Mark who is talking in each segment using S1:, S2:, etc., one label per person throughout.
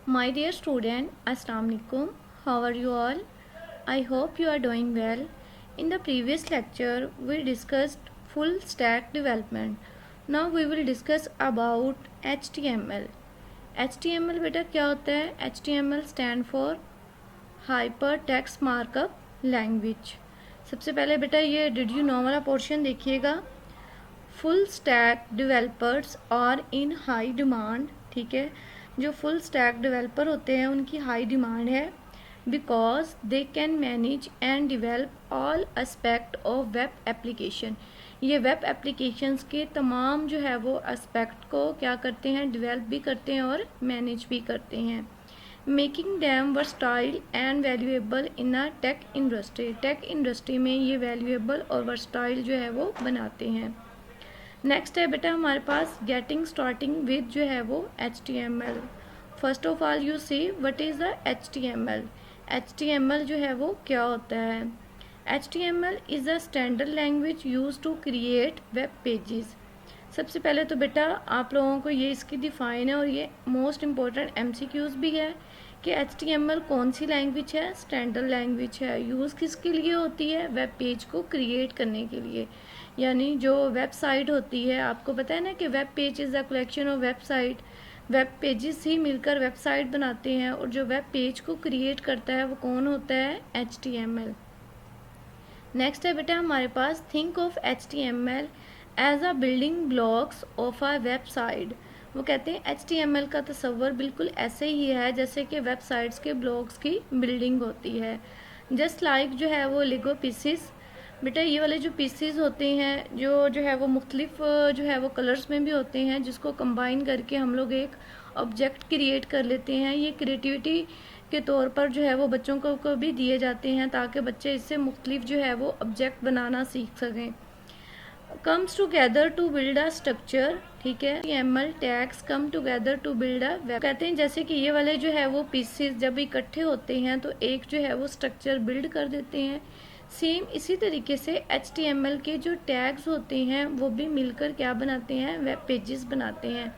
S1: My dear student, Assalamu alaikum. How are you all? I hope you are doing well. In the previous lecture, we discussed full stack development. Now we will discuss about HTML. HTML बेटा क्या होता है? HTML stand for Hypertext Markup Language. सबसे पहले बेटा ये did you know वाला portion देखिएगा. Full stack developers are in high demand. ठीक है, जो फुल स्टैक डेवलपर होते हैं उनकी हाई डिमांड है because they can manage and develop all aspect of web application. ये वेब एप्लीकेशंस के तमाम जो है वो एस्पेक्ट को क्या करते हैं, डेवलप भी करते हैं और मैनेज भी करते हैं. Making dam versatile and valuable in a tech industry. Tech industry में ये वैल्यूएबल और वर्सटाइल जो है वो बनाते हैं. नेक्स्ट है बेटा हमारे पास गेटिंग स्टार्टिंग विद जो है वो HTML. First of all you see what is the HTML. HTML जो है वो क्या होता है. HTML is a standard language use to create web pages. सबसे पहले तो बेटा आप लोगों को ये इसकी डिफाइन है और ये मोस्ट इम्पोर्टेंट MCQs भी है कि HTML कौन सी लैंग्वेज है, स्टैंडर्ड लैंग्वेज है. यूज़ किसके लिए होती है, वेब पेज को क्रिएट करने के लिए. यानी जो वेबसाइट होती है, आपको पता है ना कि web page is the collection of website. Web pages ही मिलकर वेबसाइट बनाते हैं और जो वेब पेज को क्रिएट करता है वो कौन होता है, HTML. नेक्स्ट है बेटा हमारे पास think of HTML as a building blocks of a website. वो कहते हैं HTML का तस्वर बिल्कुल ऐसे ही है जैसे कि वेबसाइट्स के ब्लॉक्स की बिल्डिंग होती है. जस्ट लाइक जो है वो लेगो पीसीस. बेटा ये वाले जो पीसीज होते हैं जो है वो मुख्तलिफ जो है वो कलर्स में भी होते हैं जिसको कंबाइन करके हम लोग एक ऑब्जेक्ट क्रिएट कर लेते हैं. ये क्रिएटिविटी के तौर पर जो है वो बच्चों को भी दिए जाते हैं ताकि बच्चे इससे मुख्तलिफ जो है वो ऑब्जेक्ट बनाना सीख सकें. Comes together to build a structure. ठीक है, HTML tags come together to build a web. कहते हैं जैसे कि ये वाले जो है वो पीसेस जब इकट्ठे होते हैं तो एक जो है वो स्ट्रक्चर बिल्ड कर देते हैं. सेम इसी तरीके से HTML के जो टैग्स होते हैं वो भी मिलकर क्या बनाते हैं, वेब पेजेस बनाते हैं.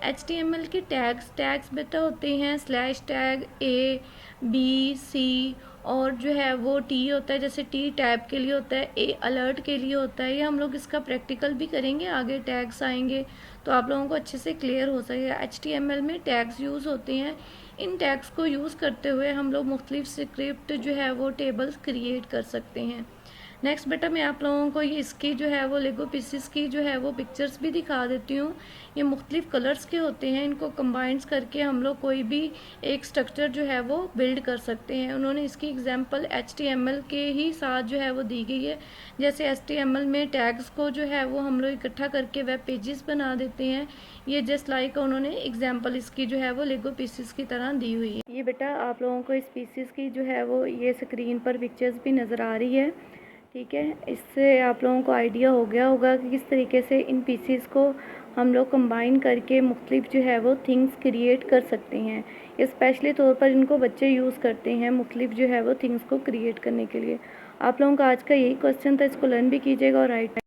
S1: HTML के टैग्स बेटा होते हैं slash tag, A, B, C और जो है वो T होता है, जैसे T टैब के लिए होता है, A अलर्ट के लिए होता है. ये हम लोग इसका प्रैक्टिकल भी करेंगे, आगे टैग्स आएंगे तो आप लोगों को अच्छे से क्लियर हो सकेगा. HTML में टैग्स यूज़ होते हैं. इन टैग्स को यूज़ करते हुए हम लोग मुख्तलिफ स्क्रिप्ट जो है वो टेबल्स क्रिएट कर सकते हैं. नेक्स्ट बेटा मैं आप लोगों को ये इसकी जो है वो लेगो पीसेस की जो है वो पिक्चर्स भी दिखा देती हूँ. ये मुख्तलिफ कलर्स के होते हैं, इनको कंबाइंस करके हम लोग कोई भी एक स्ट्रक्चर जो है वो बिल्ड कर सकते हैं. उन्होंने इसकी एग्जांपल HTML के ही साथ जो है वो दी गई है. जैसे HTML में टैग्स को जो है वो हम लोग इकट्ठा करके वेब पेजेस बना देते हैं. ये जस्ट लाइक उन्होंने एग्जाम्पल इसकी जो है वो लेगो पीसेस की तरह दी हुई है. ये बेटा आप लोगों को इस पीसेस की जो है वो ये स्क्रीन पर पिक्चर्स भी नज़र आ रही है. ठीक है, इससे आप लोगों को आइडिया हो गया होगा कि किस तरीके से इन पीसीस को हम लोग कंबाइन करके मुख्तलिफ जो है वो थिंग्स क्रिएट कर सकते हैं. स्पेशली तौर पर इनको बच्चे यूज़ करते हैं मुख्तलिफ जो है वो थिंग्स को क्रिएट करने के लिए. आप लोगों का आज का यही क्वेश्चन था, इसको लर्न भी कीजिएगा और राइट